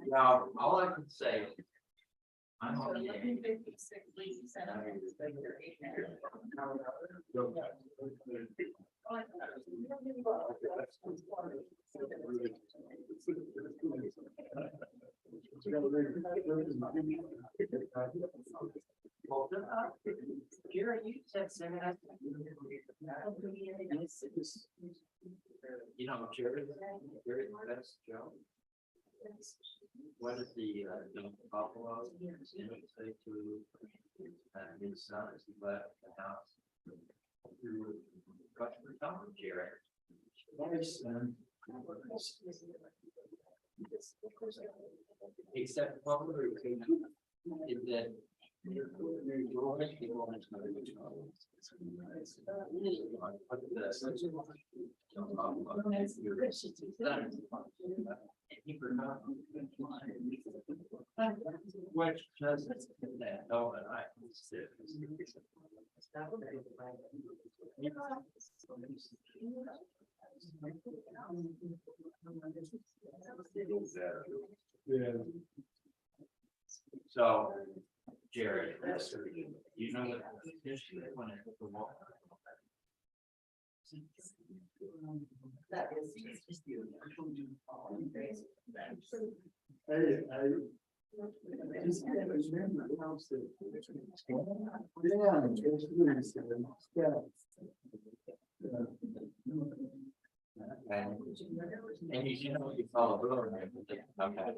Now, all I can say is I'm on the Gary, you said you know, Jerry, the best joke. What is the Buffalo say to his son as he left the house? To customer Tom Jerry. Except probably is that which doesn't that no and I so Jerry, you know what history when it hit the wall. that is And you know you follow her and everything. Okay.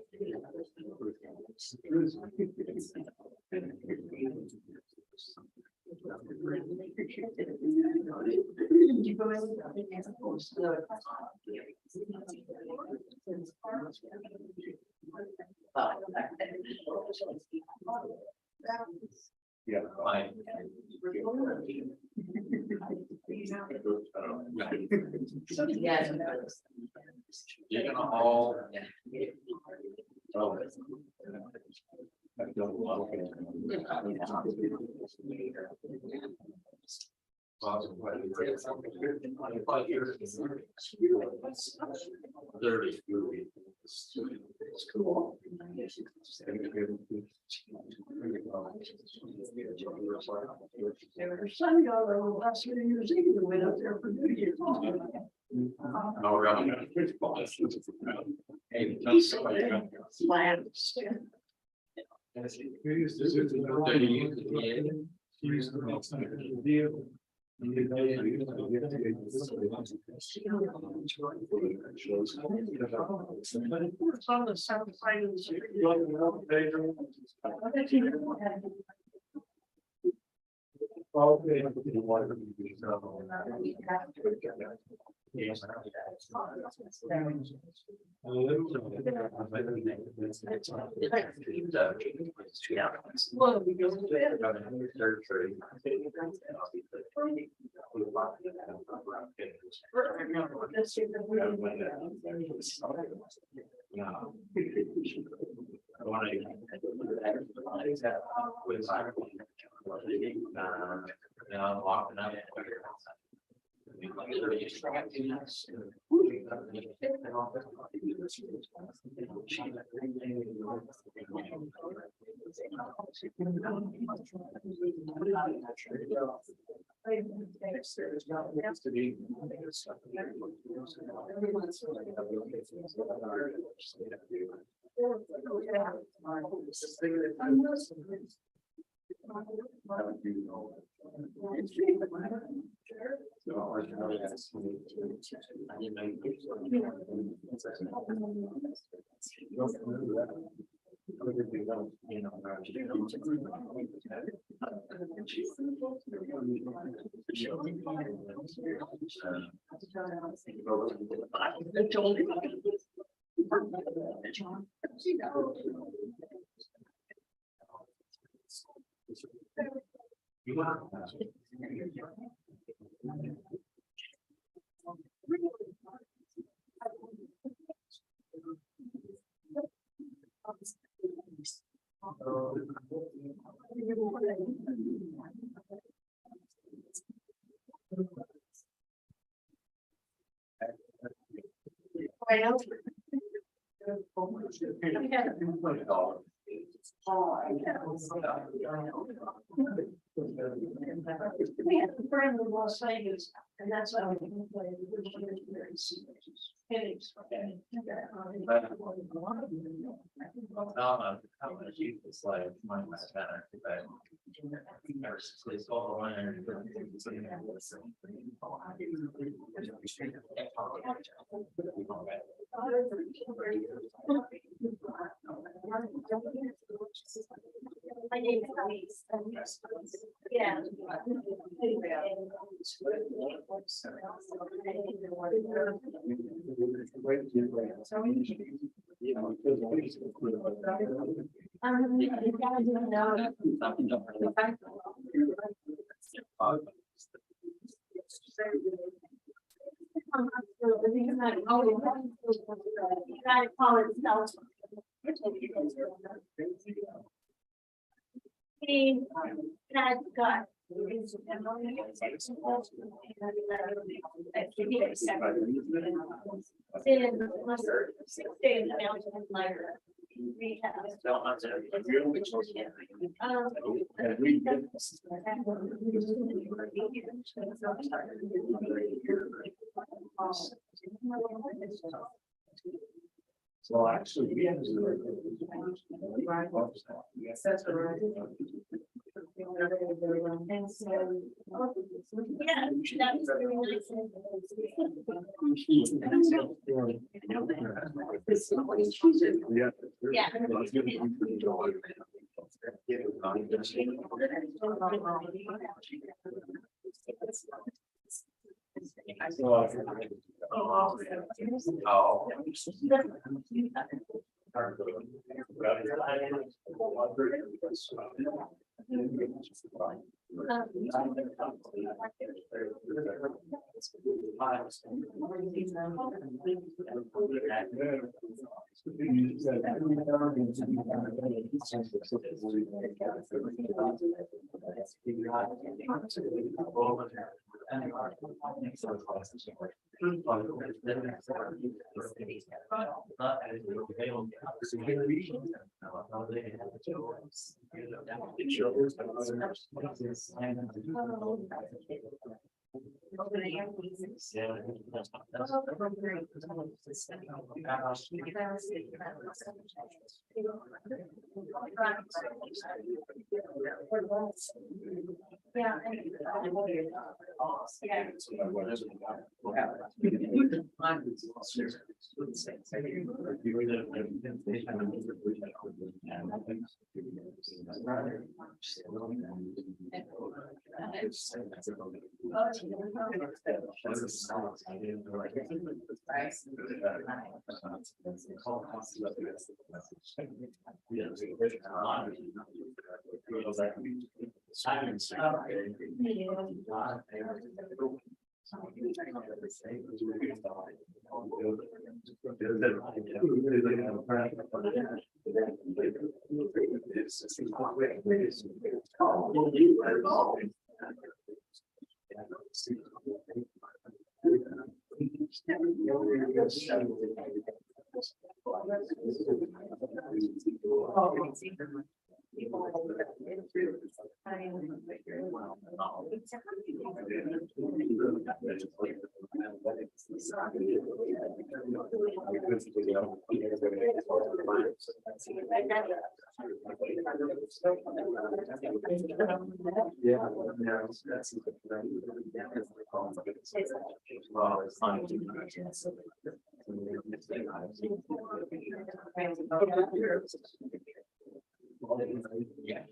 Yeah, fine. yeah. You're gonna all. Oh. It's cool. Her son got a last year New Year's Eve and went up there for New Year's. Oh, really? Hey, Plans. It's on the south side of the city. Well, we go to bed. I want to walking up. We have a friend in Las Vegas, and that's how we can play. How much you it's like my better. It's all one. Yeah. Got. So actually, we have. Yes, that's right. And so, yeah, that was really nice. Yeah.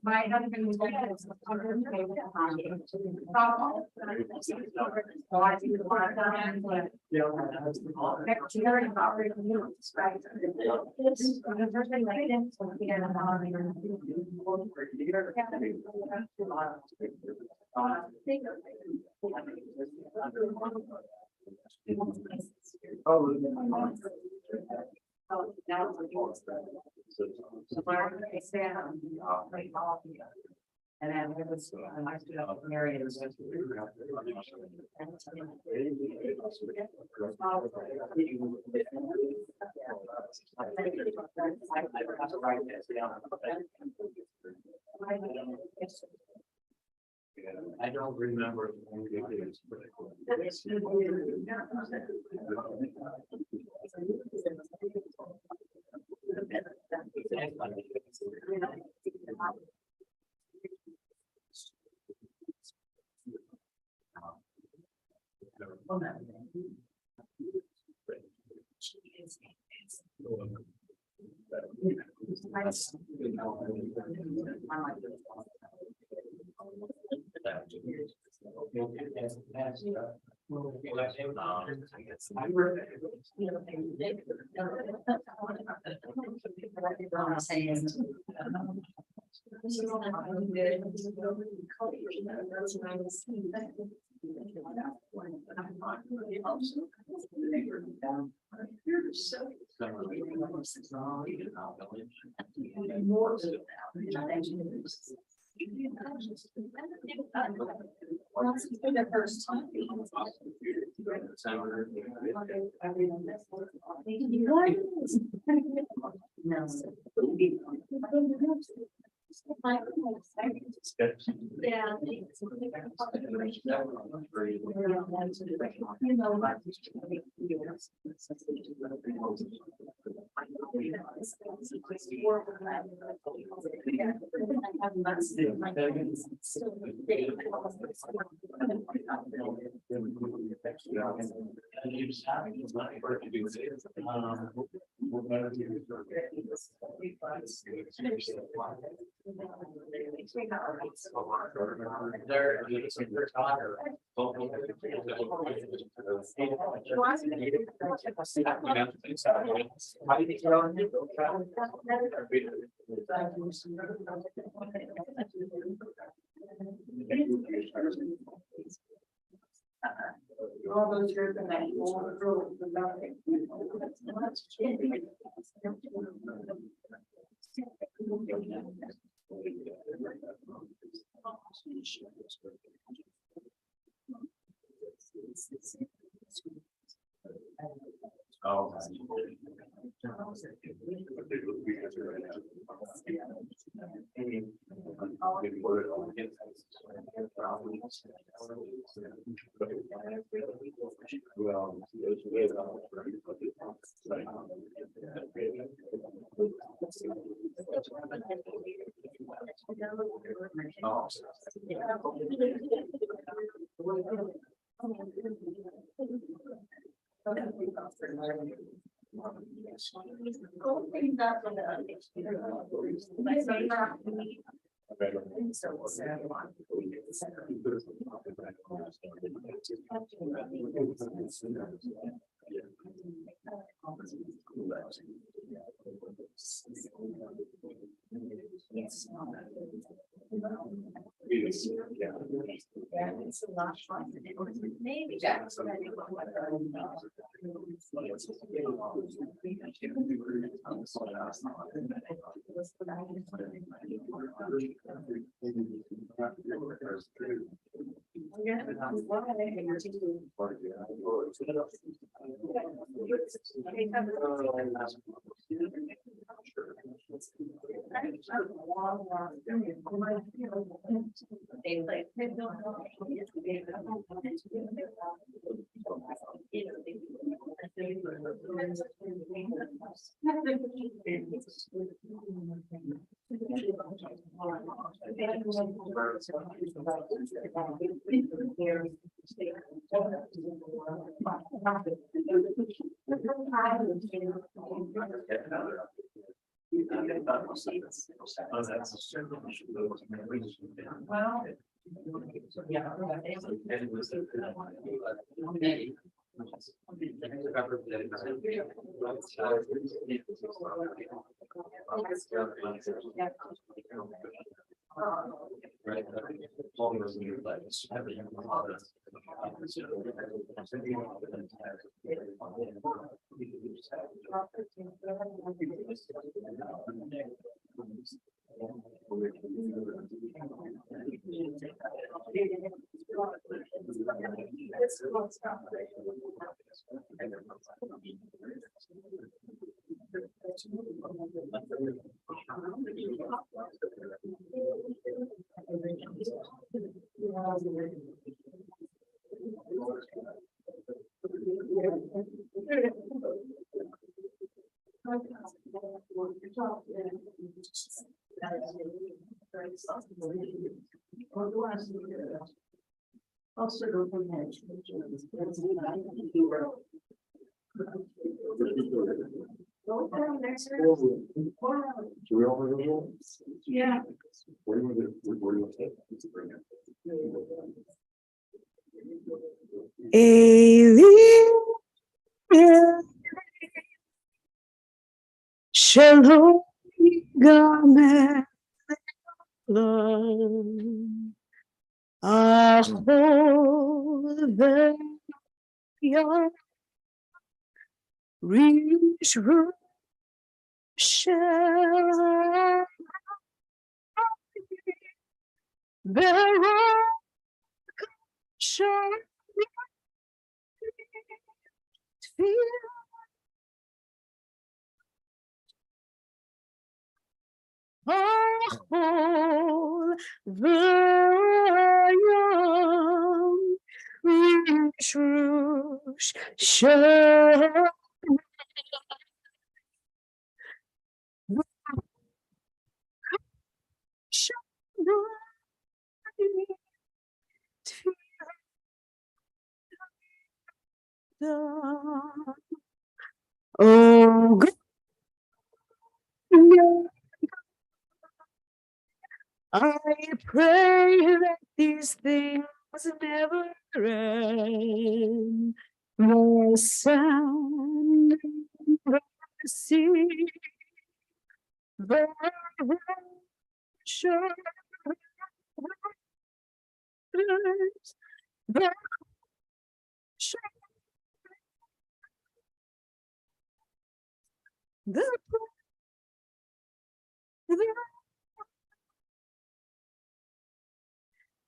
My husband was and then it was, I stood up with Mary and was I don't remember. The first time. Yeah. All those years and that whole group, yeah, it's a lot of fun. Maybe that's what I think. Well, yeah. Yeah. Shalom Gamer Ahov reach shall the rock shall feel all the young reach shall oh, God, I pray that these things never end. The sound, the sea, the shores, the shore, the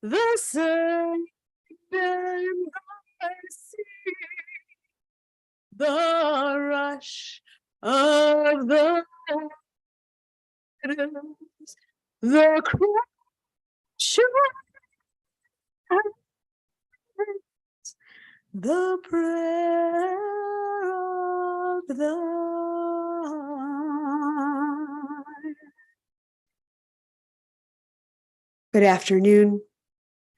the sun and the sea, the rush of the waters, the crash of the prayer of the Good afternoon.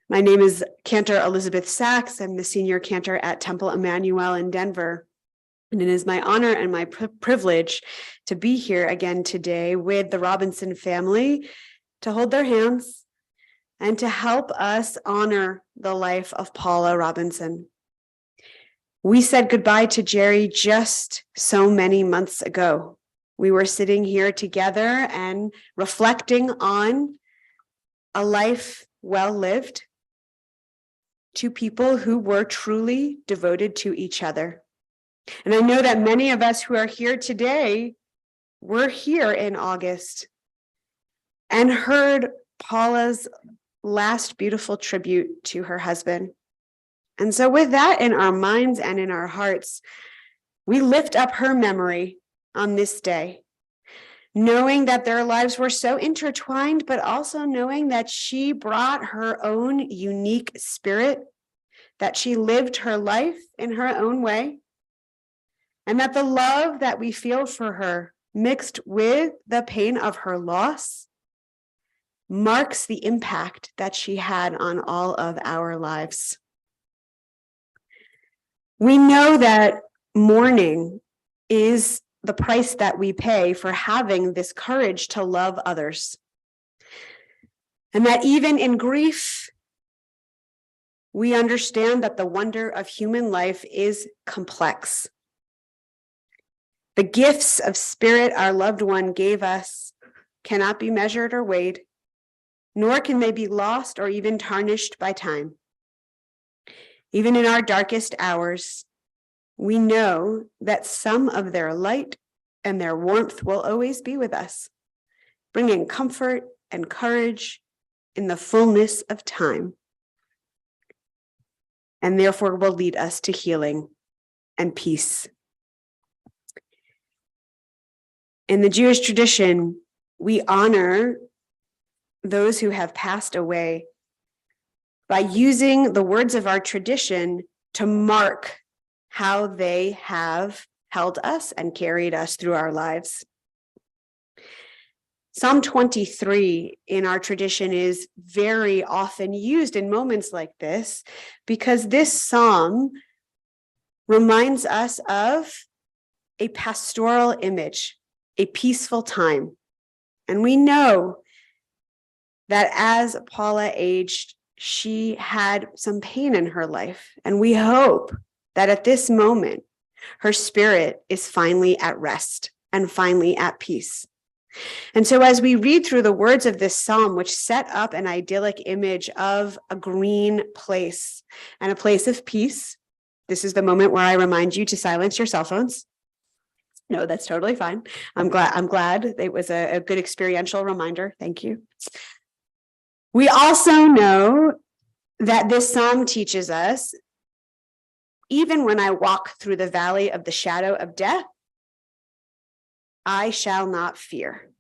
My name is Cantor Elizabeth Sachs. I'm the senior cantor at Temple Emmanuel in Denver. And it is my honor and my privilege to be here again today with the Robinson family to hold their hands and to help us honor the life of Paula Robinson. We said goodbye to Jerry just so many months ago. We were sitting here together and reflecting on a life well lived, to people who were truly devoted to each other. And I know that many of us who are here today were here in August and heard Paula's last beautiful tribute to her husband. And so with that in our minds and in our hearts, we lift up her memory on this day, knowing that their lives were so intertwined, but also knowing that she brought her own unique spirit, that she lived her life in her own way, and that the love that we feel for her, mixed with the pain of her loss, marks the impact that she had on all of our lives. We know that mourning is the price that we pay for having this courage to love others. And that even in grief, we understand that the wonder of human life is complex. The gifts of spirit our loved one gave us cannot be measured or weighed, nor can they be lost or even tarnished by time. Even in our darkest hours, we know that some of their light and their warmth will always be with us, bringing comfort and courage in the fullness of time, and therefore will lead us to healing and peace. In the Jewish tradition, we honor those who have passed away by using the words of our tradition to mark how they have held us and carried us through our lives. Psalm 23 in our tradition is very often used in moments like this because this psalm reminds us of a pastoral image, a peaceful time. And we know that as Paula aged, she had some pain in her life. And we hope that at this moment, her spirit is finally at rest and finally at peace. And so as we read through the words of this psalm, which set up an idyllic image of a green place and a place of peace, this is the moment where I remind you to silence your cell phones. No, that's totally fine. I'm glad it was a good experiential reminder. Thank you. We also know that this psalm teaches us, even when I walk through the valley of the shadow of death, I shall not fear.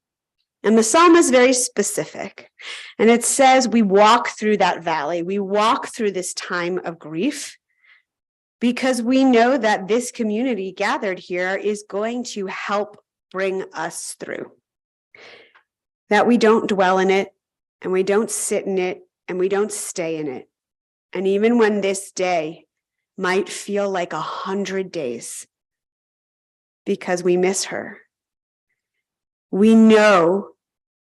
And the psalm is very specific. And it says we walk through that valley. We walk through this time of grief because we know that this community gathered here is going to help bring us through. That we don't dwell in it, and we don't sit in it, and we don't stay in it. And even when this day might feel like 100 days because we miss her, we know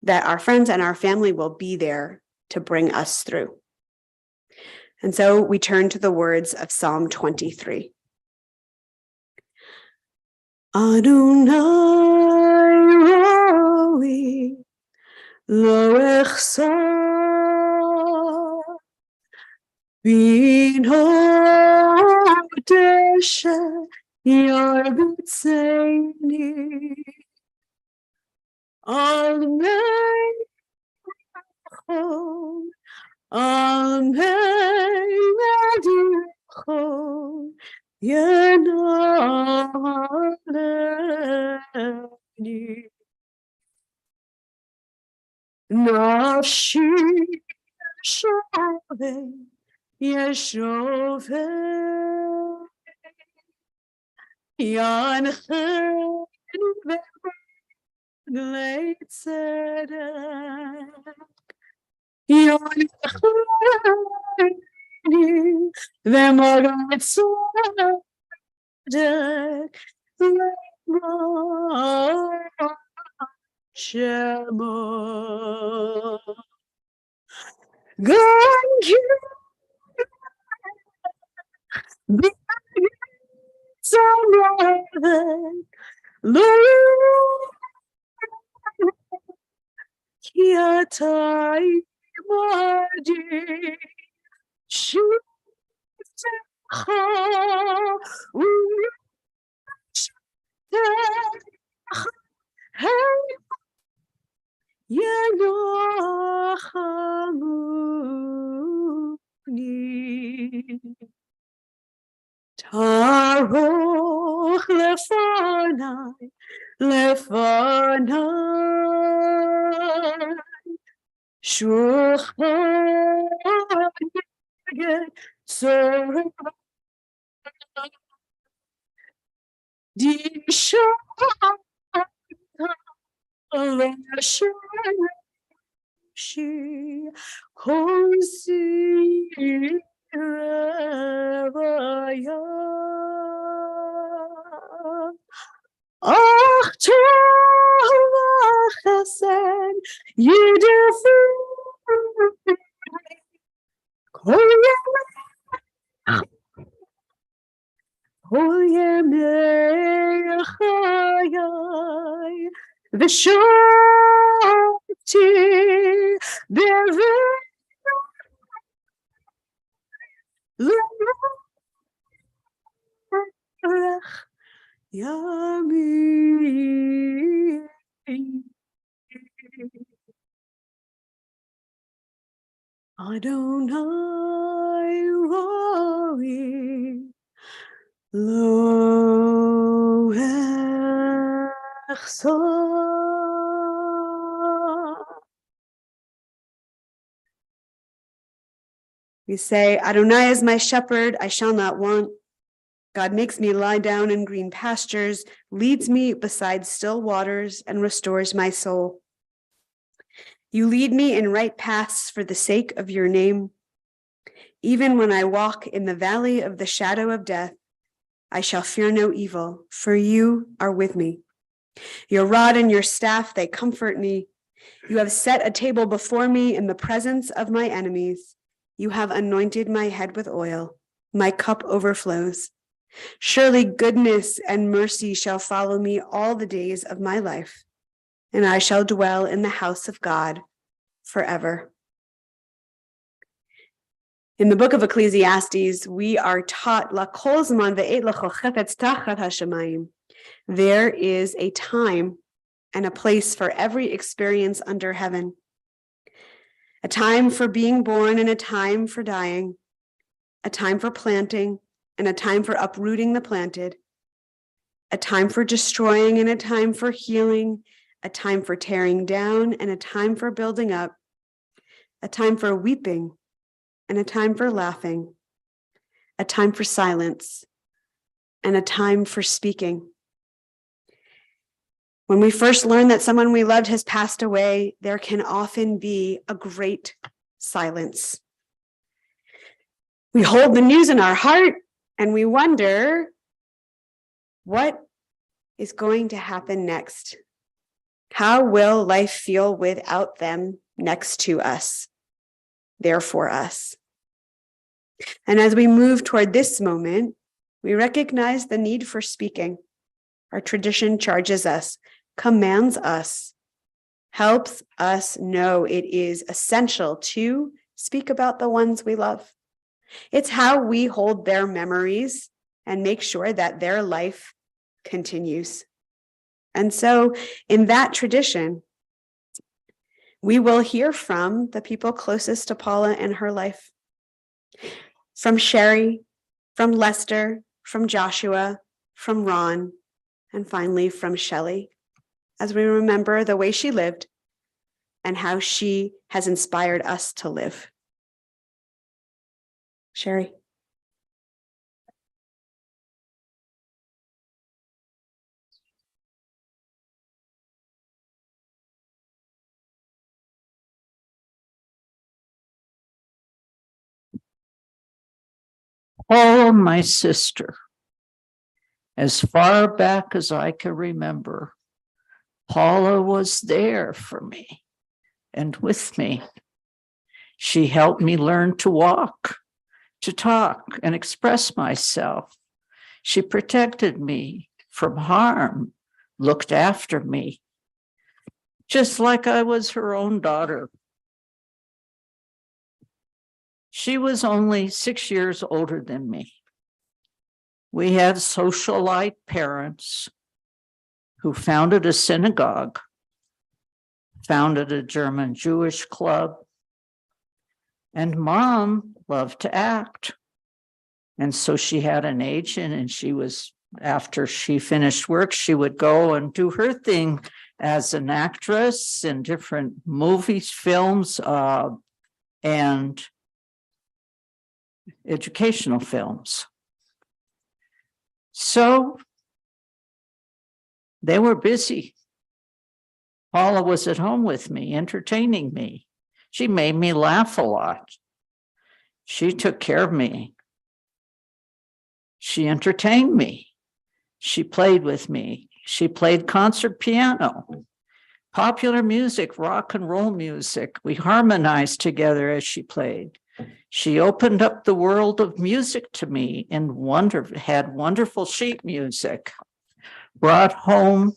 that our friends and our family will be there to bring us through. And so we turn to the words of Psalm 23. Adonai roi lo echsar bin hodesha yarbitzeni al meichol Amen. Yenaleni Nafshi Shove Yeshove Yanchen Vegleitzedek Kiatai Madi Shitcha Hey Yanachamuni Taroch lefanai Shulchan Sorah Disha She Kosi Revaya Ach Tov Chesed Yidefu Kol Yemei Chayai V'shoti B'Rech Yami Adonai Roi Lo Echsar. We say, Adonai is my shepherd, I shall not want. God makes me lie down in green pastures, leads me beside still waters, and restores my soul. You lead me in right paths for the sake of your name. Even when I walk in the valley of the shadow of death, I shall fear no evil, for you are with me. Your rod and your staff, they comfort me. You have set a table before me in the presence of my enemies. You have anointed my head with oil. My cup overflows. Surely goodness and mercy shall follow me all the days of my life, and I shall dwell in the house of God forever. In the book of Ecclesiastes, we are taught, La kol zman ve'et lecho chefetz tachat hashamayim. There is a time and a place for every experience under heaven. A time for being born and a time for dying. A time for planting and a time for uprooting the planted. A time for destroying and a time for healing. A time for tearing down and a time for building up. A time for weeping and a time for laughing. A time for silence and a time for speaking. When we first learn that someone we loved has passed away, there can often be a great silence. We hold the news in our heart and we wonder what is going to happen next. How will life feel without them next to us, there for us? And as we move toward this moment, we recognize the need for speaking. Our tradition charges us, commands us, helps us know it is essential to speak about the ones we love. It's how we hold their memories and make sure that their life continues. And so in that tradition, we will hear from the people closest to Paula and her life. From Sherry, from Lester, from Joshua, from Ron, and finally from Shelley, as we remember the way she lived and how she has inspired us to live. Sherry. Paula, my sister, as far back as I can remember, Paula was there for me and with me. She helped me learn to walk, to talk, and express myself. She protected me from harm, looked after me, just like I was her own daughter. She was only 6 years older than me. We had socialite parents who founded a synagogue, founded a German Jewish club, and Mom loved to act. And so she had an agent, and she was, after she finished work, she would go and do her thing as an actress in different movies, films, and educational films. So they were busy. Paula was at home with me, entertaining me. She made me laugh a lot. She took care of me. She entertained me. She played with me. She played concert piano, popular music, rock and roll music. We harmonized together as she played. She opened up the world of music to me and had wonderful sheet music, brought home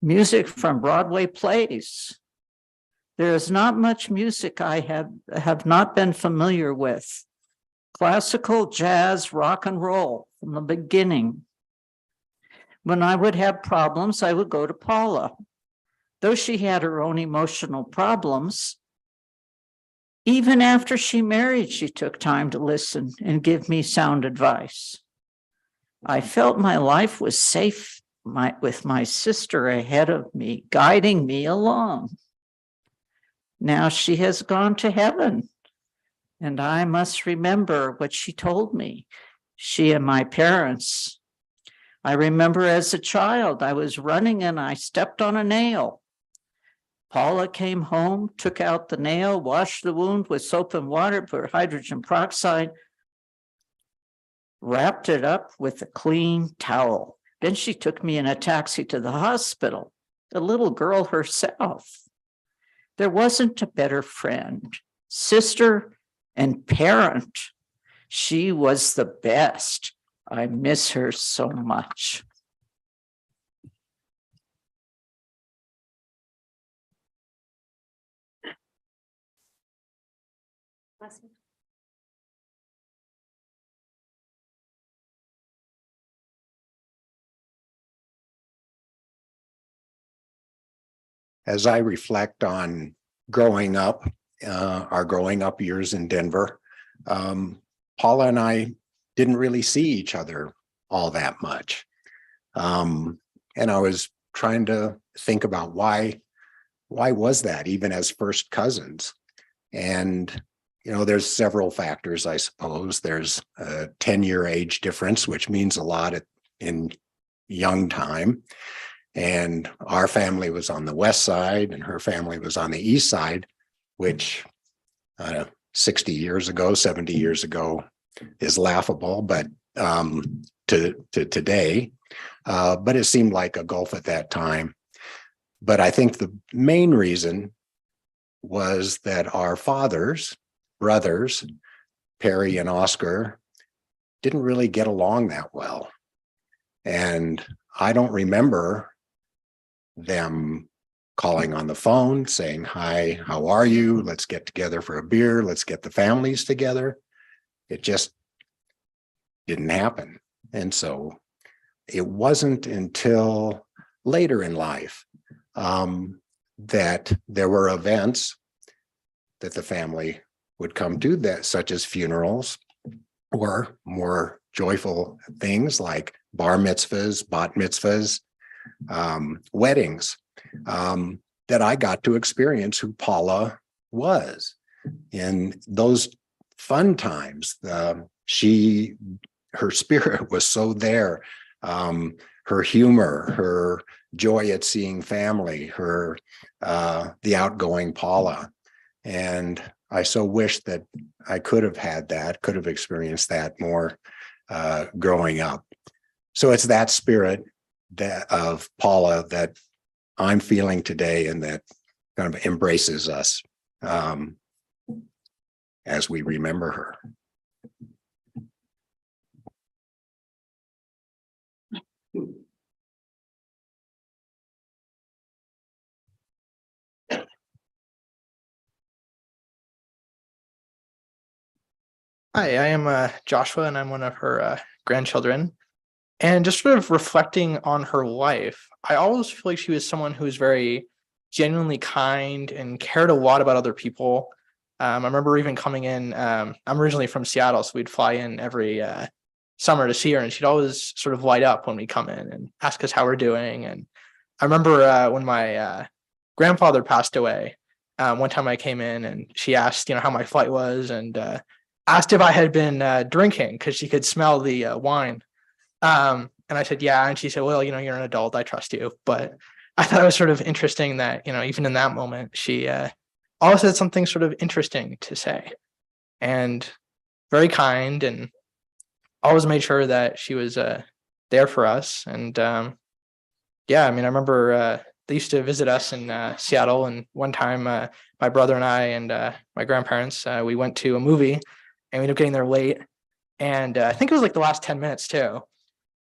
music from Broadway plays. There is not much music I have not been familiar with. Classical, jazz, rock and roll from the beginning. When I would have problems, I would go to Paula. Though she had her own emotional problems, even after she married, she took time to listen and give me sound advice. I felt my life was safe with my sister ahead of me, guiding me along. Now she has gone to heaven, and I must remember what she told me, she and my parents. I remember as a child, I was running and I stepped on a nail. Paula came home, took out the nail, washed the wound with soap and water, put hydrogen peroxide, wrapped it up with a clean towel. Then she took me in a taxi to the hospital, the little girl herself. There wasn't a better friend, sister, and parent. She was the best. I miss her so much. as I reflect on growing up, our growing up years in Denver, Paula and I didn't really see each other all that much. And I was trying to think about why was that, even as first cousins? And, there's several factors, I suppose. There's a 10-year age difference, which means a lot in young time. And our family was on the west side and her family was on the east side, which 60 years ago, 70 years ago is laughable, but to today, but it seemed like a gulf at that time. But I think the main reason was that our brothers, Perry and Oscar, didn't really get along that well. And I don't remember them calling on the phone, saying, "Hi, how are you? Let's get together for a beer. Let's get the families together." It just didn't happen. And so it wasn't until later in life that there were events that the family would come to, that such as funerals or more joyful things like bar mitzvahs, bat mitzvahs, weddings, that I got to experience who Paula was. In those fun times, her spirit was so there. Her humor, her joy at seeing family, the outgoing Paula. And I so wish that I could have had that, could have experienced that more growing up. So it's that spirit of Paula that I'm feeling today, and that kind of embraces us as we remember her. Hi, I am Joshua, and I'm one of her grandchildren. And just sort of reflecting on her life, I always feel like she was someone who was very genuinely kind and cared a lot about other people. I remember even coming in, I'm originally from Seattle, so we'd fly in every summer to see her, and she'd always sort of light up when we come in and ask us how we're doing. And I remember when my grandfather passed away, one time I came in and she asked, how my flight was, and asked if I had been drinking because she could smell the wine. And I said, yeah. And she said, well, you're an adult. I trust you. But I thought it was sort of interesting that, even in that moment, she always had something sort of interesting to say, and very kind, and always made sure that she was there for us. And I remember they used to visit us in Seattle. And one time my brother and I and my grandparents, we went to a movie, and we ended up getting there late. And I think it was like the last 10 minutes too.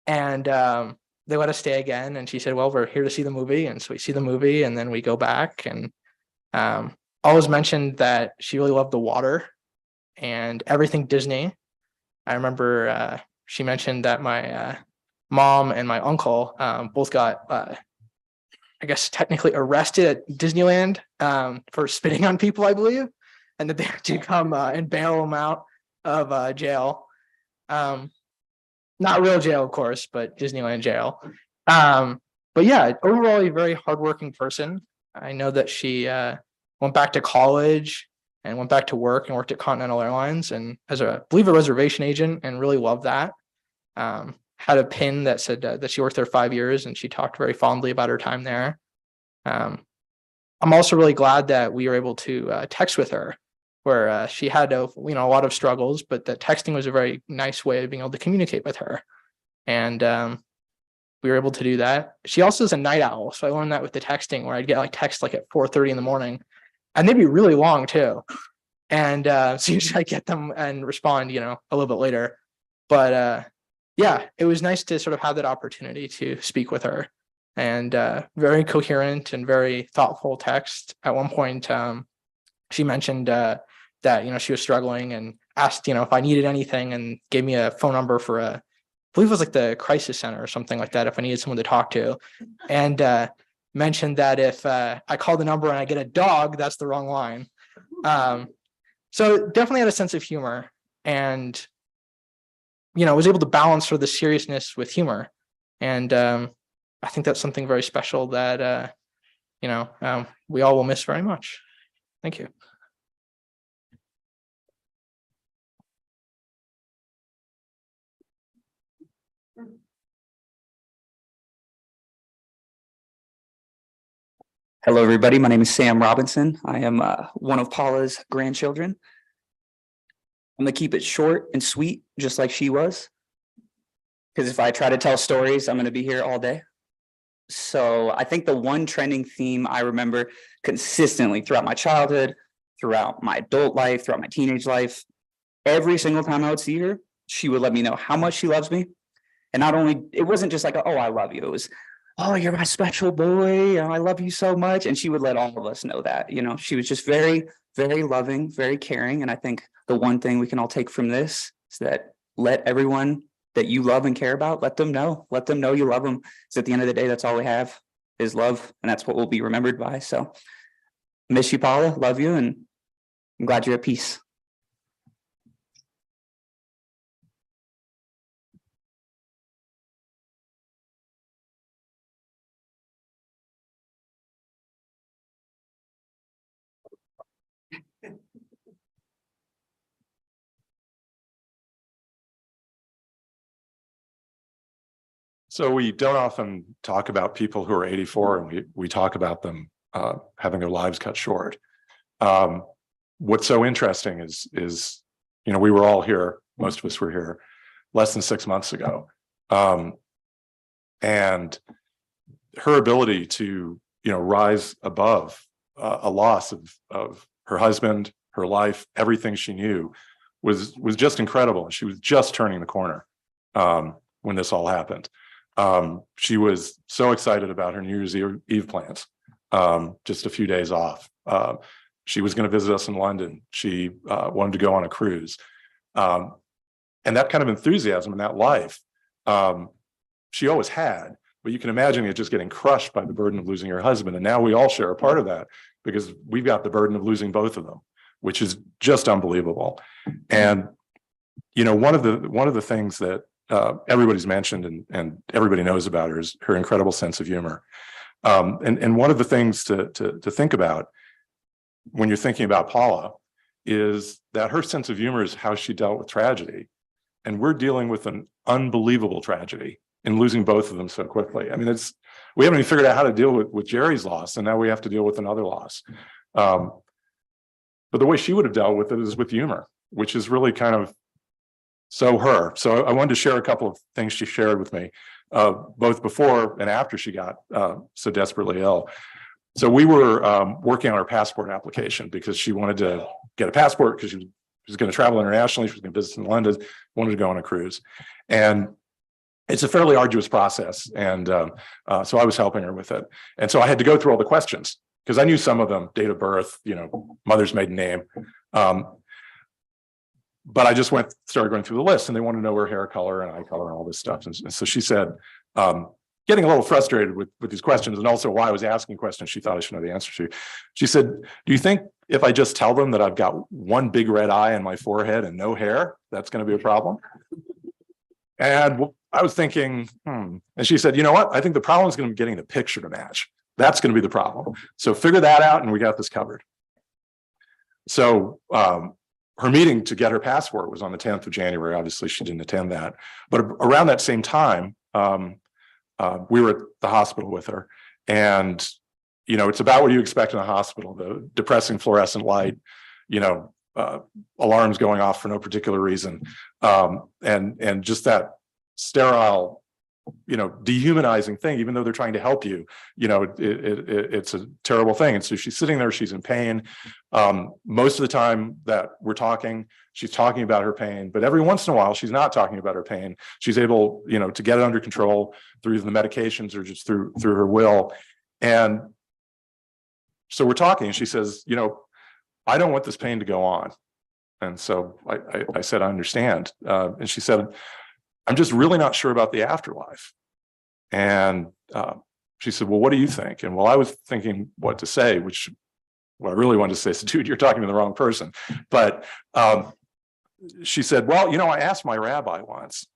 And they let us stay again. And she said, well, we're here to see the movie. And so we see the movie, and then we go back, and always mentioned that she really loved the water and everything Disney. I remember she mentioned that my mom and my uncle both got, I guess, technically arrested at Disneyland for spitting on people, I believe, and that they had to come and bail them out of jail. Not real jail, of course, but Disneyland jail. But yeah, overall, a very hardworking person. I know that she went back to college and went back to work and worked at Continental Airlines, and as I believe a reservation agent, and really loved that. Had a pin that said that she worked there 5 years, and she talked very fondly about her time there. I'm also really glad that we were able to text with her, where she had a lot of struggles, but that texting was a very nice way of being able to communicate with her. And we were able to do that. She also is a night owl, so I learned that with the texting, where I'd get text at 4:30 in the morning, and they'd be really long too. And so usually I get them and respond, a little bit later. But yeah, it was nice to sort of have that opportunity to speak with her, and very coherent and very thoughtful text. At one point, she mentioned that, she was struggling, and asked, if I needed anything, and gave me a phone number for I believe it was the crisis center or something like that, if I needed someone to talk to. And mentioned that if I call the number and I get a dog, that's the wrong line. So definitely had a sense of humor, and was able to balance sort of the seriousness with humor. And I think that's something very special that we all will miss very much. Thank you. Hello, everybody. My name is Sam Robinson. I am one of Paula's grandchildren. I'm gonna keep it short and sweet, just like she was. Because if I try to tell stories, I'm gonna be here all day. So I think the one trending theme I remember consistently throughout my childhood, throughout my adult life, throughout my teenage life, every single time I would see her, she would let me know how much she loves me. And not only, it wasn't just like, oh, I love you. It was, oh, you're my special boy. I love you so much. And she would let all of us know that, she was just very, very loving, very caring. And I think the one thing we can all take from this is that let everyone that you love and care about, let them know you love them. Because at the end of the day, that's all we have is love. And that's what we'll be remembered by. So miss you, Paula, love you. And I'm glad you're at peace. So we don't often talk about people who are 84, and we talk about them having their lives cut short. What's so interesting is we were all here, most of us were here less than 6 months ago. And her ability to rise above a loss of her husband, her life, everything she knew was just incredible. And she was just turning the corner when this all happened. She was so excited about her New Year's Eve plans, just a few days off. She was going to visit us in London. She wanted to go on a cruise. And that kind of enthusiasm and that life, she always had. But you can imagine it just getting crushed by the burden of losing her husband. And now we all share a part of that because we've got the burden of losing both of them, which is just unbelievable. And, one of the things that everybody's mentioned and everybody knows about her is her incredible sense of humor. And one of the things to think about when you're thinking about Paula is that her sense of humor is how she dealt with tragedy. And we're dealing with an unbelievable tragedy in losing both of them so quickly. I mean, we haven't even figured out how to deal with Jerry's loss, and now we have to deal with another loss. But the way she would have dealt with it is with humor, which is really kind of so her. So I wanted to share a couple of things she shared with me, both before and after she got so desperately ill. So we were working on her passport application because she wanted to get a passport because she was going to travel internationally. She was going to visit in London, wanted to go on a cruise. And it's a fairly arduous process. And so I was helping her with it. And so I had to go through all the questions because I knew some of them, date of birth, mother's maiden name. But I just started going through the list, and they wanted to know her hair color and eye color and all this stuff. And so she said, getting a little frustrated with these questions, and also why I was asking questions she thought I should know the answer to. She said, do you think if I just tell them that I've got one big red eye on my forehead and no hair, that's going to be a problem? And I was thinking, And she said, you know what? I think the problem is going to be getting the picture to match. That's going to be the problem. So figure that out, and we got this covered. So her meeting to get her passport was on the 10th of January. Obviously, she didn't attend that. But around that same time, we were at the hospital with her. And, it's about what you expect in a hospital, the depressing fluorescent light, alarms going off for no particular reason. And just that sterile, dehumanizing thing, even though they're trying to help you, it's a terrible thing. And so she's sitting there, she's in pain. Most of the time that we're talking, she's talking about her pain, but every once in a while, she's not talking about her pain. She's able, to get it under control through the medications or just through her will. And so we're talking, and she says, I don't want this pain to go on. And so I said, I understand. And she said, I'm just really not sure about the afterlife. And she said, well, what do you think? And while I was thinking what to say, which what I really wanted to say is, dude, you're talking to the wrong person. But she said, well, I asked my rabbi once,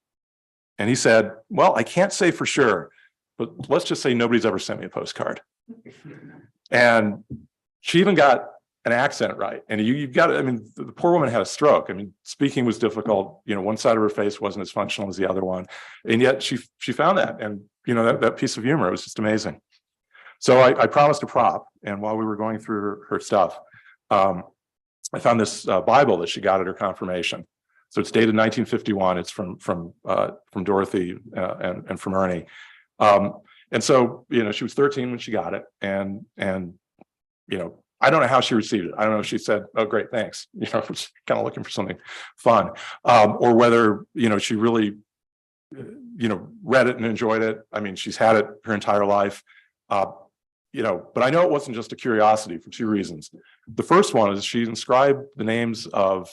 and he said, well, I can't say for sure, but let's just say nobody's ever sent me a postcard. And she even got an accent right. And you've got to, I mean, the poor woman had a stroke. I mean, speaking was difficult. One side of her face wasn't as functional as the other one. And yet she found that. And, that piece of humor was just amazing. So I promised a prop. And while we were going through her stuff, I found this Bible that she got at her confirmation. So it's dated 1951. It's from Dorothy and from Ernie. And so, she was 13 when she got it. And I don't know how she received it. I don't know if she said, oh, great, thanks. Kind of looking for something fun. Or whether, she really, read it and enjoyed it. I mean, she's had it her entire life. But I know it wasn't just a curiosity for two reasons. The first one is she inscribed the names of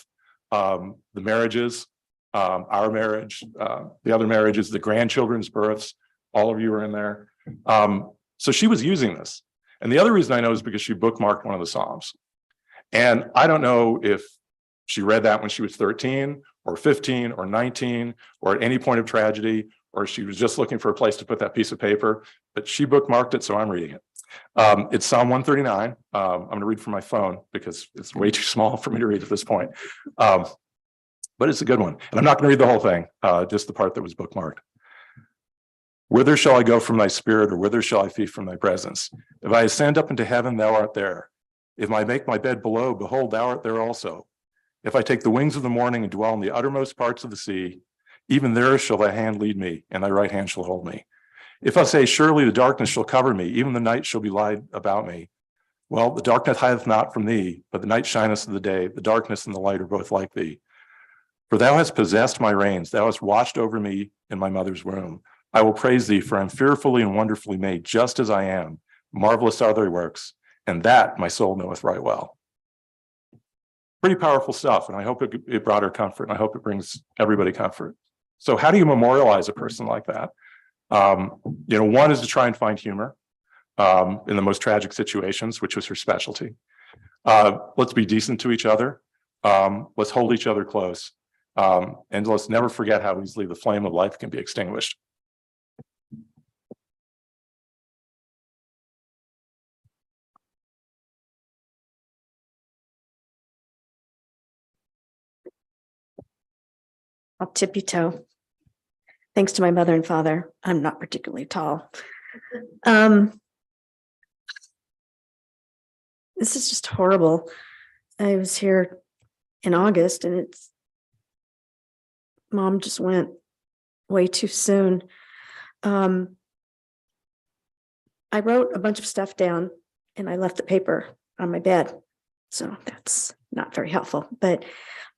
the marriages, our marriage, the other marriages, the grandchildren's births. All of you are in there. So she was using this. And the other reason I know is because she bookmarked one of the Psalms. And I don't know if she read that when she was 13 or 15 or 19 or at any point of tragedy, or she was just looking for a place to put that piece of paper, but she bookmarked it, so I'm reading it. It's Psalm 139. I'm going to read from my phone because it's way too small for me to read at this point. But it's a good one. And I'm not going to read the whole thing, just the part that was bookmarked. Whither shall I go from thy spirit, or whither shall I flee from thy presence? If I ascend up into heaven, thou art there. If I make my bed below, behold, thou art there also. If I take the wings of the morning and dwell in the uttermost parts of the sea, even there shall thy hand lead me, and thy right hand shall hold me. If I say, surely the darkness shall cover me, even the night shall be light about me. Well, the darkness hideth not from thee, but the night shineth of the day. The darkness and the light are both like thee. For thou hast possessed my reins, thou hast watched over me in my mother's womb. I will praise thee, for I am fearfully and wonderfully made, just as I am. Marvelous are thy works, and that my soul knoweth right well. Pretty powerful stuff, and I hope it brought her comfort, and I hope it brings everybody comfort. So how do you memorialize a person like that? One is to try and find humor in the most tragic situations, which was her specialty. Let's be decent to each other. Let's hold each other close. And let's never forget how easily the flame of life can be extinguished. I'll tip you toe. Thanks to my mother and father, I'm not particularly tall. This is just horrible. I was here in August and Mom just went way too soon. I wrote a bunch of stuff down and I left the paper on my bed. So that's not very helpful, but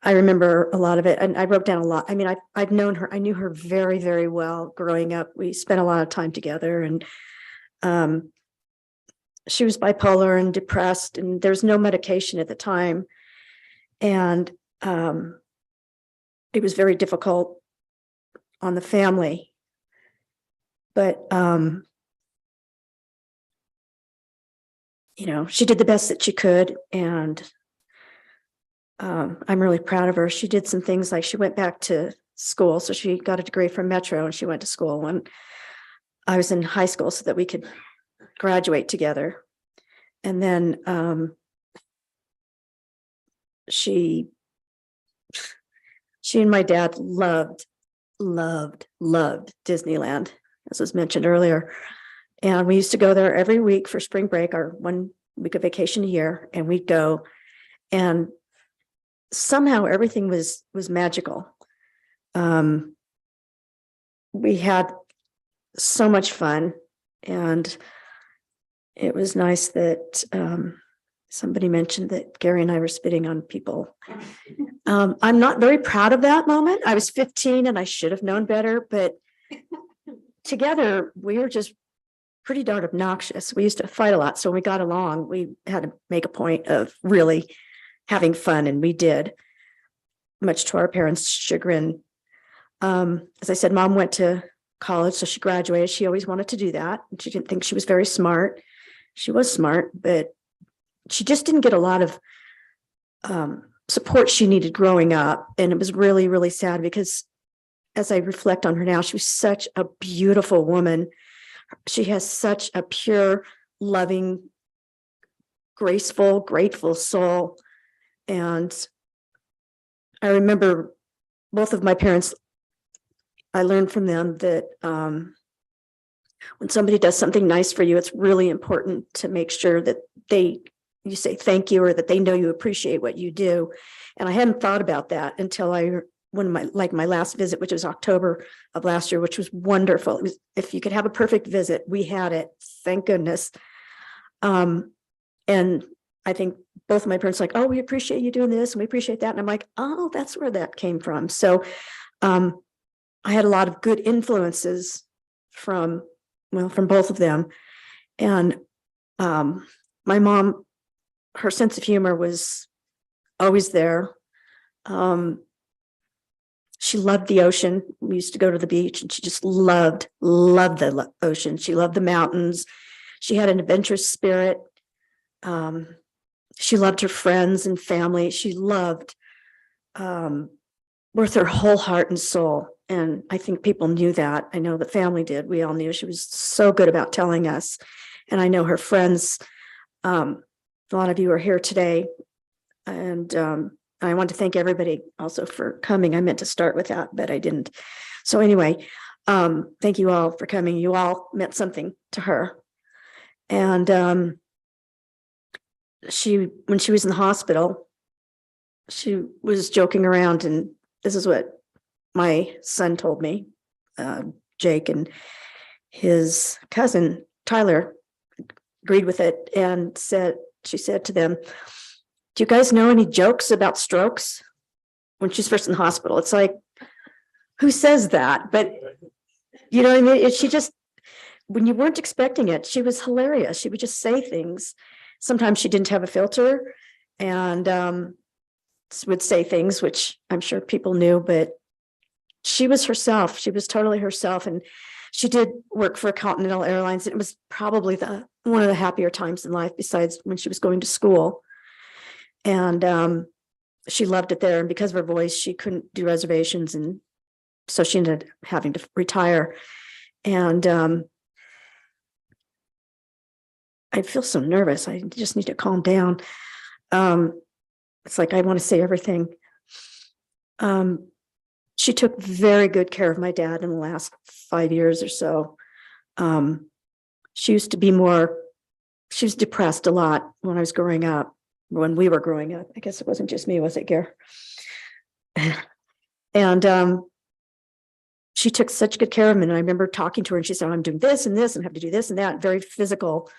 I remember a lot of it and I wrote down a lot. I mean, I've known her, I knew her very, very well growing up. We spent a lot of time together and she was bipolar and depressed and there was no medication at the time. And it was very difficult on the family. But she did the best that she could, and I'm really proud of her. She did some things like she went back to school, so she got a degree from Metro, and she went to school when I was in high school so that we could graduate together. And then she and my dad loved Disneyland, as was mentioned earlier. And we used to go there every week for spring break, our 1 week of vacation a year, and we'd go. And somehow everything was magical. We had so much fun, and it was nice that somebody mentioned that Gary and I were spitting on people. I'm not very proud of that moment. I was 15 and I should have known better, but together we were just pretty darn obnoxious. We used to fight a lot. So when we got along, we had to make a point of really having fun, and we did, much to our parents' chagrin. As I said, Mom went to college, so she graduated. She always wanted to do that. And she didn't think she was very smart. She was smart, but she just didn't get a lot of support she needed growing up. And it was really, really sad because as I reflect on her now, she was such a beautiful woman. She has such a pure, loving, graceful, grateful soul. And I remember both of my parents, I learned from them that when somebody does something nice for you, it's really important to make sure that you say thank you, or that they know you appreciate what you do. And I hadn't thought about that until my last visit, which was October of last year, which was wonderful. It was, if you could have a perfect visit, we had it, thank goodness. And I think both of my parents like, oh, we appreciate you doing this and we appreciate that. And I'm like, oh, that's where that came from. So I had a lot of good influences from both of them. And my mom, her sense of humor was always there. She loved the ocean. We used to go to the beach and she just loved the ocean. She loved the mountains. She had an adventurous spirit. She loved her friends and family. She loved with her whole heart and soul. And I think people knew that. I know the family did. We all knew. She was so good about telling us. And I know her friends, a lot of you are here today. And I want to thank everybody also for coming. I meant to start with that, but I didn't. So anyway, thank you all for coming. You all meant something to her. And when she was in the hospital, she was joking around, and this is what my son told me, Jake, and his cousin Tyler agreed with it and she said to them, do you guys know any jokes about strokes? When she's first in the hospital, it's like, who says that? But you know what I mean? She just, when you weren't expecting it, she was hilarious. She would just say things. Sometimes she didn't have a filter and would say things which I'm sure people knew, but she was herself. She was totally herself. And she did work for Continental Airlines. It was probably one of the happier times in life, besides when she was going to school. And she loved it there. And because of her voice, she couldn't do reservations. And so she ended up having to retire. And I feel so nervous. I just need to calm down. It's like I want to say everything. She took very good care of my dad in the last 5 years or so. She used to be she was depressed a lot when I was growing up, when we were growing up. I guess it wasn't just me, was it, Gare? And she took such good care of him. And I remember talking to her and she said, I'm doing this and this and have to do this and that, very physical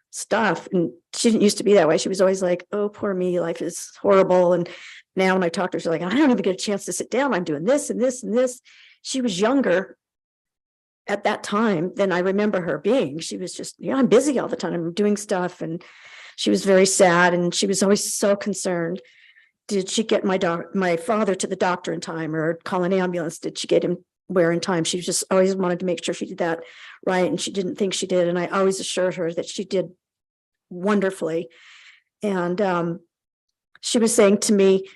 stuff. And she didn't used to be that way. She was always like, oh, poor me, life is horrible. And now when I talk to her, she's like, I don't even get a chance to sit down. I'm doing this and this and this. She was younger at that time than I remember her being. She was just, I'm busy all the time. I'm doing stuff. And she was very sad. And she was always so concerned. Did she get my father to the doctor in time, or call an ambulance? Did she get him where in time? She just always wanted to make sure she did that right. And she didn't think she did. And I always assured her that she did wonderfully. And she was saying to me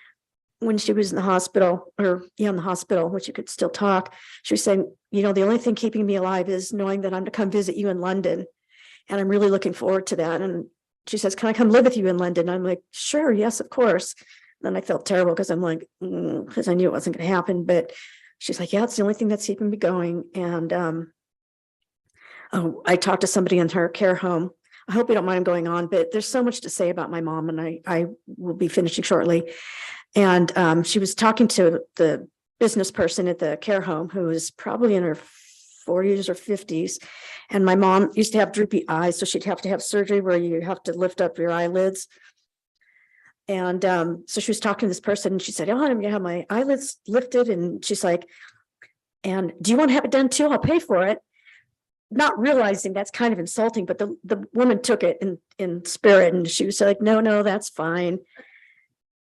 when she was in the hospital, in the hospital, when she could still talk, she was saying, the only thing keeping me alive is knowing that I'm to come visit you in London. And I'm really looking forward to that. And she says, can I come live with you in London? I'm like, sure. Yes, of course. Then I felt terrible because I'm like, because I knew it wasn't going to happen. But she's like, yeah, it's the only thing that's keeping me going. And I talked to somebody in her care home. I hope you don't mind going on, but there's so much to say about my mom, and I will be finishing shortly. And she was talking to the business person at the care home, who was probably in her 40s or 50s. And my mom used to have droopy eyes, so she'd have to have surgery where you have to lift up your eyelids. And so she was talking to this person, and she said, oh, I'm gonna have my eyelids lifted. And she's like, and do you want to have it done too? I'll pay for it. Not realizing that's kind of insulting, but the woman took it in spirit, and she was like, no, that's fine.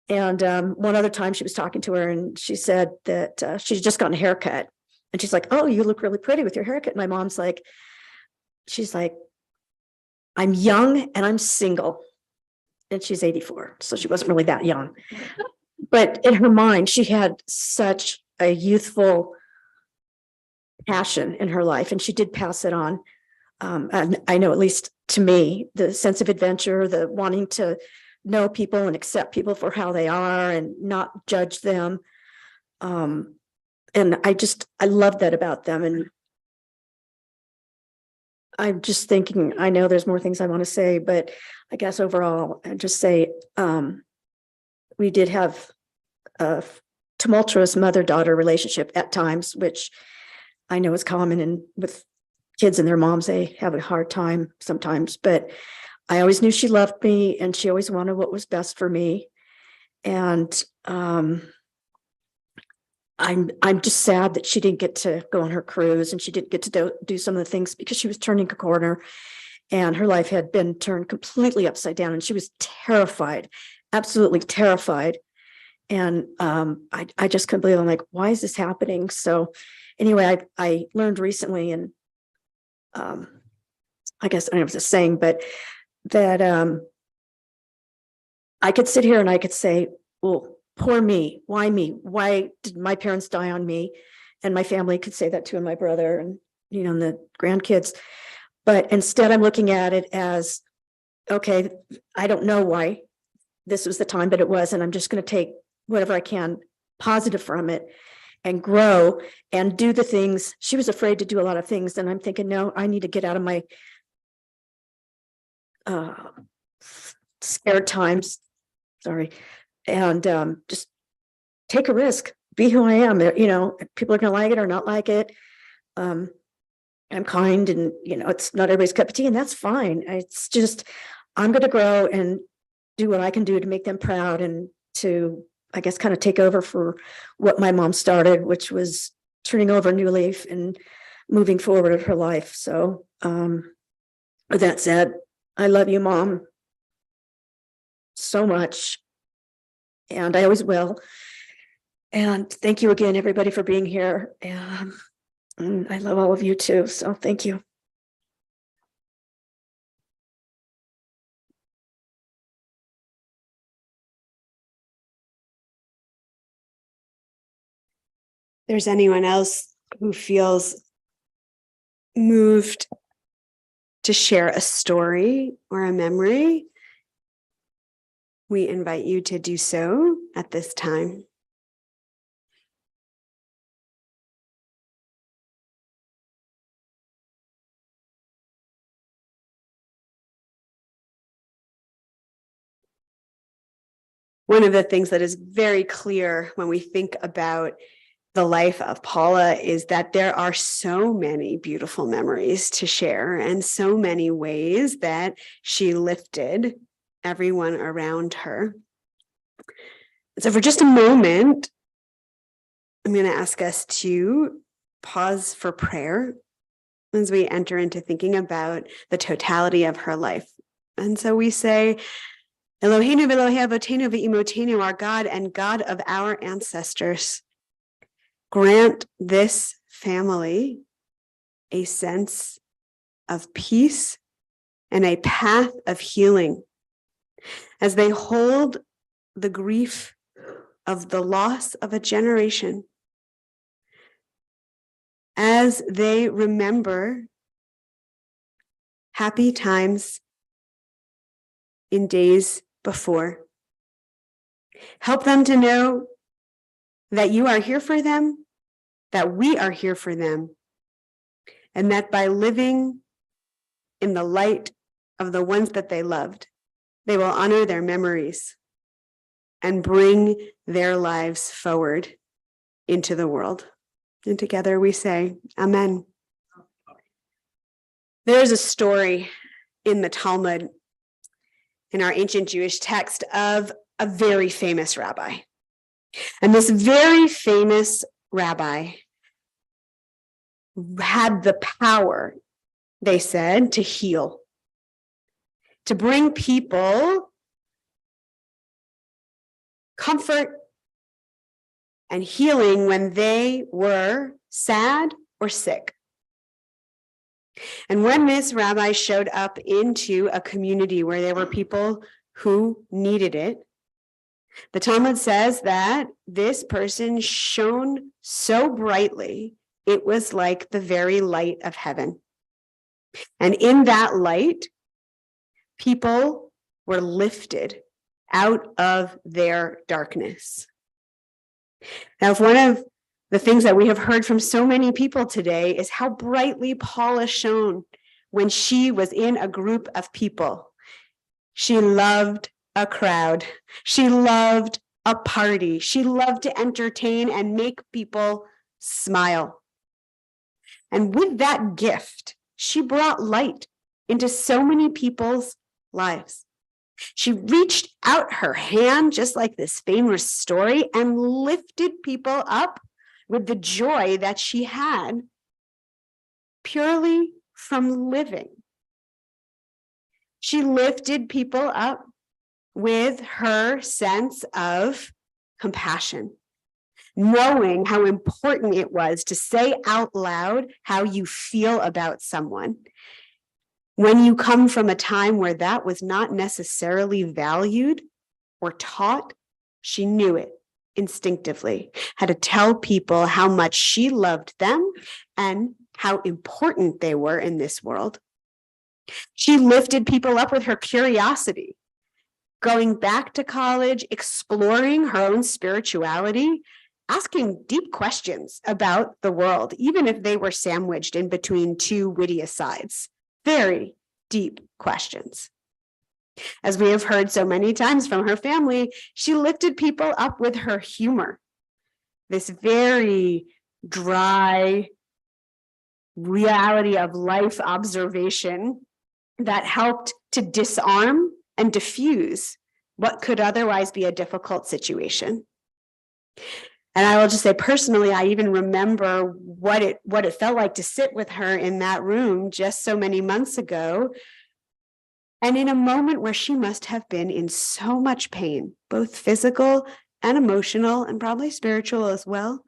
And one other time she was talking to her, and she said that she'd just gotten a haircut, And she's like, oh, you look really pretty with your haircut. My mom's like, she's like, I'm young and I'm single. And she's 84, so she wasn't really that young. But in her mind, she had such a youthful passion in her life, and she did pass it on. And I know, at least to me, the sense of adventure, the wanting to know people and accept people for how they are and not judge them. And I love that about them. And I'm just thinking, I know there's more things I want to say, but I guess overall, I just say, we did have a tumultuous mother-daughter relationship at times, which I know is common, and with kids and their moms, they have a hard time sometimes, but I always knew she loved me and she always wanted what was best for me. And I'm just sad that she didn't get to go on her cruise and she didn't get to do some of the things, because she was turning a corner and her life had been turned completely upside down and she was terrified, absolutely terrified. And I just couldn't believe it. I'm like, why is this happening? So anyway, I learned recently, and I guess I don't know if it's a saying, but that I could sit here and I could say, well, poor me. Why me? Why did my parents die on me? And my family could say that too, and my brother and, and the grandkids. But instead I'm looking at it as, okay, I don't know why this was the time, but it was, and I'm just going to take whatever I can positive from it and grow and do the things. She was afraid to do a lot of things. And I'm thinking, no, I need to get out of my scared times. Sorry. And just take a risk, be who I am. People are going to like it or not like it. I'm kind, and, it's not everybody's cup of tea, and that's fine. It's just, I'm going to grow and do what I can do to make them proud, and to, I guess, kind of take over for what my mom started, which was turning over a new leaf and moving forward in her life. So with that said, I love you, Mom, so much. And I always will. And thank you again, everybody, for being here. And I love all of you too. So thank you. There's anyone else who feels moved to share a story or a memory, we invite you to do so at this time. One of the things that is very clear when we think about the life of Paula is that there are so many beautiful memories to share, and so many ways that she lifted everyone around her. So for just a moment, I'm going to ask us to pause for prayer as we enter into thinking about the totality of her life. And so we say, Eloheinu v'Elohei avotenu v'imotenu, our God and God of our ancestors, grant this family a sense of peace and a path of healing as they hold the grief of the loss of a generation, as they remember happy times in days before. Help them to know that you are here for them, that we are here for them, and that by living in the light of the ones that they loved, they will honor their memories and bring their lives forward into the world. And together we say, Amen. There's a story in the Talmud, in our ancient Jewish text, of a very famous rabbi. And this very famous rabbi had the power, they said, to heal, to bring people comfort and healing when they were sad, or sick. And when this rabbi showed up into a community where there were people who needed it, the Talmud says that this person shone so brightly, it was like the very light of heaven. And in that light, people were lifted out of their darkness. Now, if one of the things that we have heard from so many people today is how brightly Paula shone when she was in a group of people. She loved a crowd. She loved a party. She loved to entertain and make people smile. And with that gift, she brought light into so many people's lives. She reached out her hand, just like this famous story, and lifted people up with the joy that she had purely from living. She lifted people up with her sense of compassion, knowing how important it was to say out loud how you feel about someone. When you come from a time where that was not necessarily valued or taught, she knew it instinctively, how to tell people how much she loved them and how important they were in this world. She lifted people up with her curiosity, going back to college, exploring her own spirituality, asking deep questions about the world, even if they were sandwiched in between two witty asides. Very deep questions. As we have heard so many times from her family, she lifted people up with her humor. This very dry reality of life observation that helped to disarm and diffuse what could otherwise be a difficult situation. And I will just say personally, I even remember what it felt like to sit with her in that room just so many months ago. And in a moment where she must have been in so much pain, both physical and emotional, and probably spiritual as well,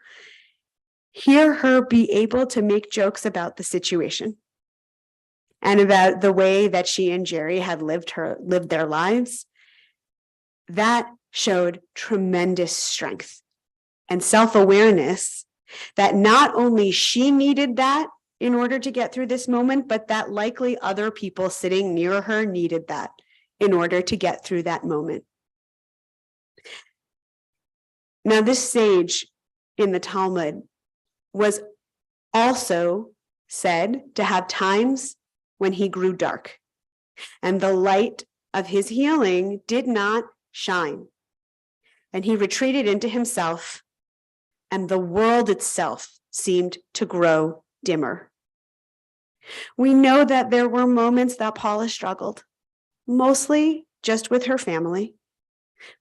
hear her be able to make jokes about the situation and about the way that she and Jerry had lived their lives. That showed tremendous strength and self-awareness that not only she needed that in order to get through this moment, but that likely other people sitting near her needed that in order to get through that moment. Now, this sage in the Talmud was also said to have times when he grew dark, and the light of his healing did not shine. And he retreated into himself, and the world itself seemed to grow dimmer. We know that there were moments that Paula struggled, mostly just with her family.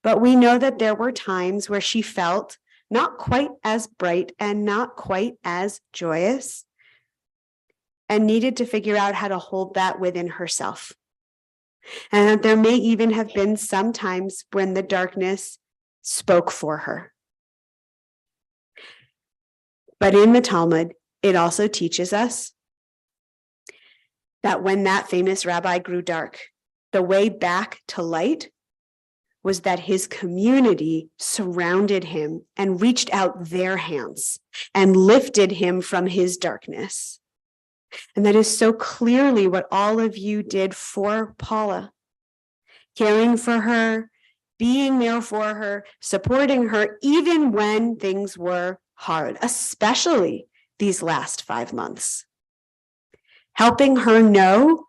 But we know that there were times where she felt not quite as bright and not quite as joyous, and needed to figure out how to hold that within herself. And that there may even have been some times when the darkness spoke for her. But in the Talmud, it also teaches us that when that famous rabbi grew dark, the way back to light was that his community surrounded him and reached out their hands and lifted him from his darkness. And that is so clearly what all of you did for Paula, caring for her, being there for her, supporting her, even when things were hard, especially these last 5 months. Helping her know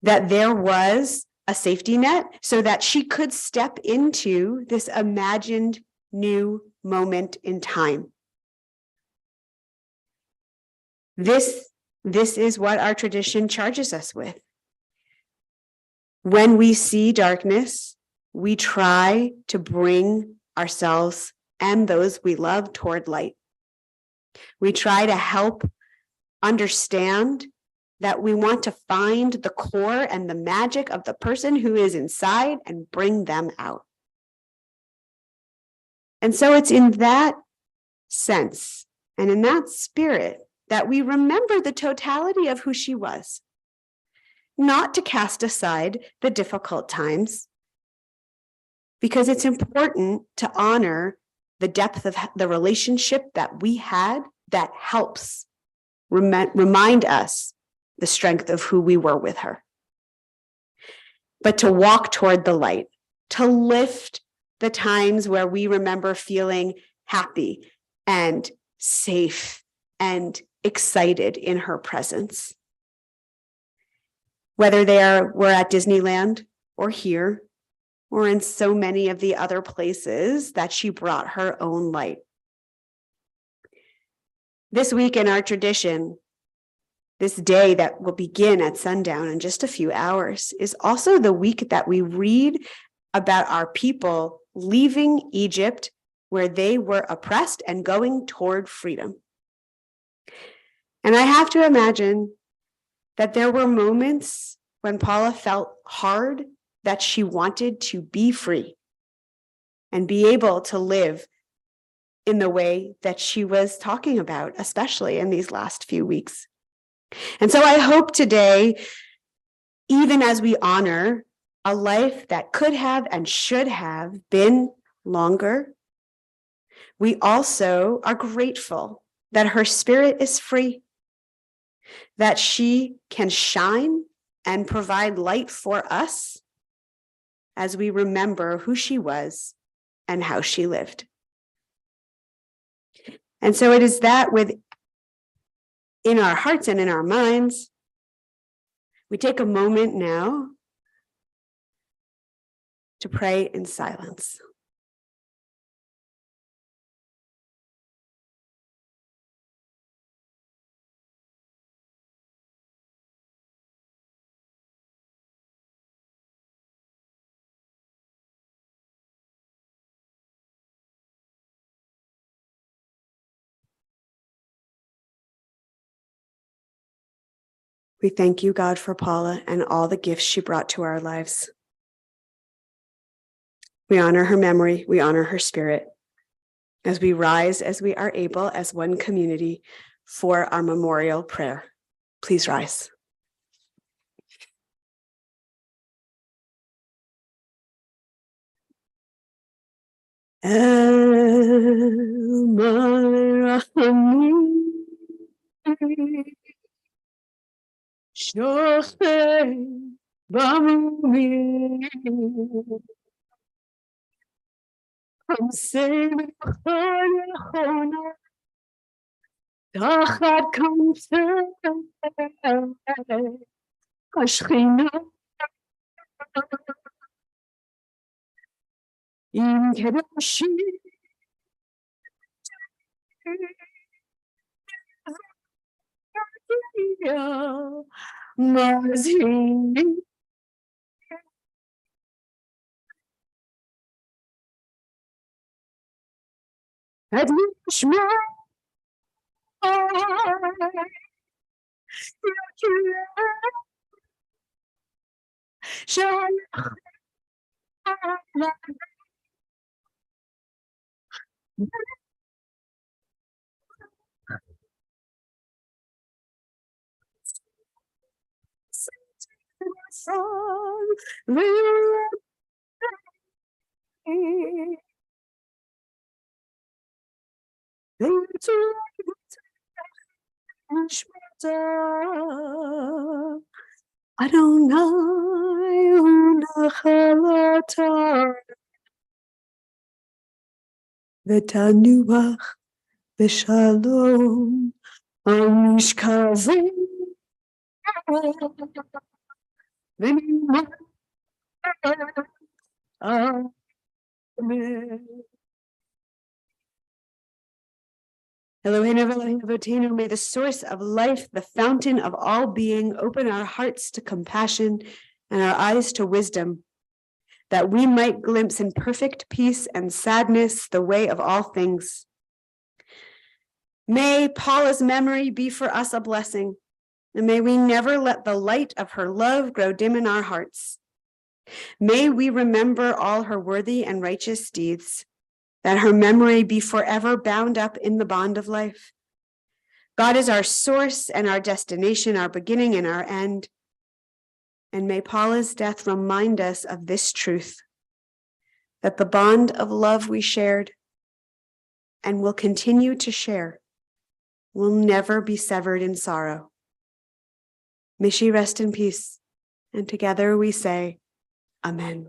that there was a safety net so that she could step into this imagined new moment in time. This is what our tradition charges us with. When we see darkness, we try to bring ourselves and those we love toward light. We try to help understand that we want to find the core and the magic of the person who is inside and bring them out. And so it's in that sense And in that spirit, that we remember the totality of who she was, not to cast aside the difficult times, because it's important to honor the depth of the relationship that we had that helps remind us the strength of who we were with her. But to walk toward the light, to lift the times where we remember feeling happy and safe and excited in her presence. Whether we're at Disneyland or here, or in so many of the other places that she brought her own light. This week in our tradition, this day that will begin at sundown in just a few hours, is also the week that we read about our people leaving Egypt, where they were oppressed, and going toward freedom. And I have to imagine that there were moments when Paula felt hard, that she wanted to be free and be able to live in the way that she was talking about, especially in these last few weeks. And so I hope today, even as we honor a life that could have and should have been longer, we also are grateful that her spirit is free, that she can shine and provide light for us as we remember who she was and how she lived. And so it is that in our hearts and in our minds, we take a moment now to pray in silence. We thank you, God, for Paula and all the gifts she brought to our lives. We honor her memory, we honor her spirit, as we rise, as we are able, as one community, for our memorial prayer. Please rise. שוכן במרומים, חמסי בכל יכונה, תחת כנפי השכינה, עם קדושים, מזהירים, את משמע Adonai u'nachalata v'tanuach v'shalom al mishkavim v'nimah. Amen. Eloheinu v'Elohim Avotenu, may the source of life, the fountain of all being, open our hearts to compassion and our eyes to wisdom, that we might glimpse in perfect peace and sadness the way of all things. May Paula's memory be for us a blessing, and may we never let the light of her love grow dim in our hearts. May we remember all her worthy and righteous deeds, that her memory be forever bound up in the bond of life. God is our source and our destination, our beginning and our end. And may Paula's death remind us of this truth, that the bond of love we shared and will continue to share will never be severed in sorrow. May she rest in peace. And together we say, Amen.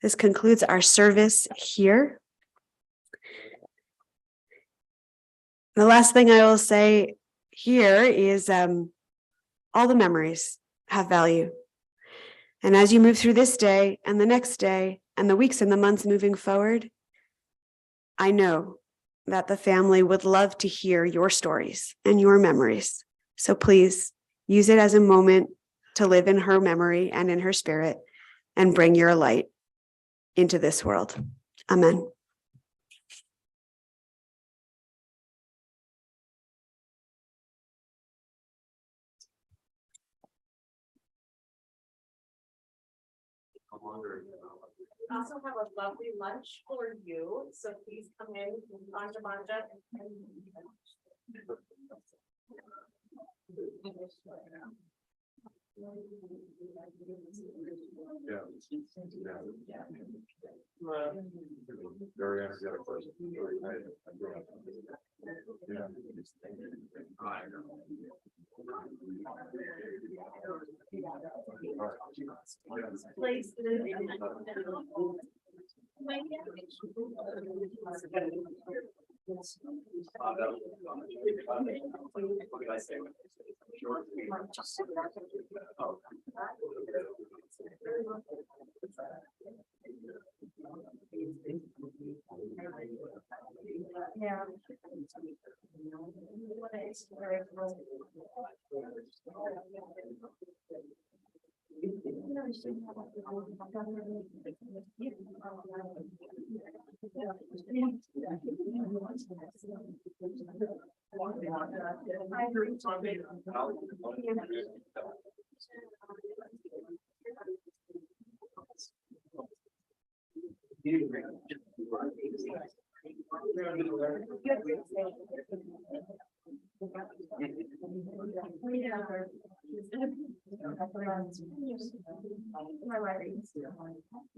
This concludes our service here. The last thing I will say here is all the memories have value. And as you move through this day and the next day and the weeks and the months moving forward, I know that the family would love to hear your stories and your memories. So please use it as a moment to live in her memory and in her spirit and bring your light into this world. Amen. Also have a lovely lunch for you, so please come in, manja manja. Very energetic person. Very nice. Yeah. Yeah.